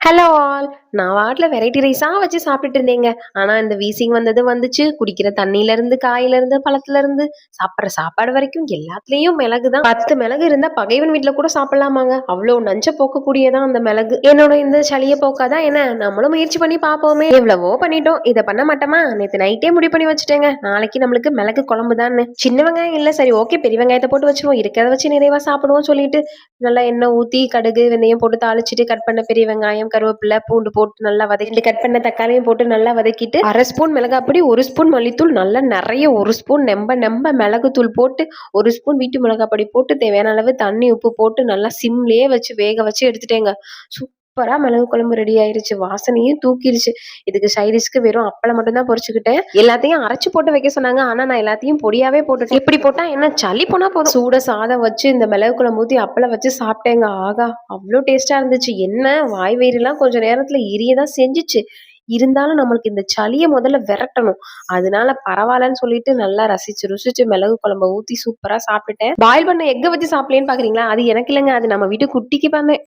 Hello all. நான் வாட்ல variety ரைஸா வச்சு சாப்பிட்டுட்டு இருந்தேங்க. ஆனா இந்த வீசிங் வந்தது வந்துச்சு. குடிக்கிற தண்ணீல இருந்து, காயில இருந்து, பழத்துல இருந்து, சாப்பிடுற சாப்பாடு வரைக்கும் எல்லாத்துலயும் மிளகு தான். 10 மிளகு இருந்தா பகைவன் வீட்ல கூட சாப்பிடலாமாங்க. அவ்ளோ நஞ்ச போக்கக்கூடியதா அந்த மிளகு. என்னோட இந்த சளிய போக்காதா என்ன? நம்மளும் முயற்சி பண்ணி பார்ப்போமே. எவ்வளவோ பண்ணிட்டோம். இத பண்ண மாட்டோமா? நேத்து நைட்டே முடிவு பண்ணி வச்சுட்டேங்க. நாளைக்கு நம்மளுக்கு மிளகு குழம்பு தான்னு. சின்ன வெங்காயம் இல்ல சரி ஓகே பெரிய வெங்காயத்த போட்டு வச்சுருவோம். இருக்கிறத வச்சு நிறைவா சாப்பிடுவோம் சொல்லிட்டு நல்லா எண்ணெய் ஊத்தி, கடுகு, வெந்தயம் போட்டு தாளிச்சுட்டு, கட் பண்ண பெரிய வெங்காயம், கருவேப்பிலை, பூண்டு போட்டு நல்லா வதக்கிட்டு, கட் பண்ண தக்காளியும் போட்டு நல்லா வதக்கிட்டு, 1/2 ஸ்பூன் மிளகாப்பொடி, 1 ஸ்பூன் மல்லித்தூள், நல்லா நெறைய 1 ஸ்பூன் நெம்ப நெம்ப மிளகுத்தூள் போட்டு, 1 ஸ்பூன் வீட்டு மிளகாய் பொடி போட்டு, தேவையான அளவு தண்ணி, உப்பு போட்டு நல்லா சிம்லயே வச்சு வேக வச்சு எடுத்துட்டேங்க. சூப்பரா மிளகு குழம்பு ரெடி ஆயிருச்சு. வாசனையும் தூக்கிருச்சு. இதுக்கு சைடிஷ்க்கு வெறும் அப்பளம் மட்டும் தான் பொரிச்சுக்கிட்டேன். எல்லாத்தையும் அரைச்சு போட்டு வைக்க சொன்னாங்க. ஆனா நான் எல்லாத்தையும் பொடியாவே போட்டுட்டேன். இப்படி போட்டா என்ன சளி போனா போதும். சூட சாதம் வச்சு இந்த மிளகு குழம்பு ஊத்தி அப்பளம் வச்சு சாப்பிட்டேங்க. ஆகா! அவ்ளோ டேஸ்ட்டா இருந்துச்சு. என்ன வாய் வயிறுலாம் கொஞ்ச நேரத்துல எரியதான் செஞ்சுச்சு. இருந்தாலும் நம்மளுக்கு இந்த சளிய முதல்ல விரட்டணும். அதனால பரவாயில்லன்னு சொல்லிட்டு நல்லா ரசிச்சு ருசிச்சு மிளகு குழம்ப ஊத்தி சூப்பரா சாப்பிட்டுட்டேன். பாயில் பண்ண எக்க வச்சு சாப்பிடலேன்னு பாக்குறீங்களா? அது எனக்கு இல்லங்க. அது நம்ம வீட்டு குட்டிக்கு பண்ணேன்.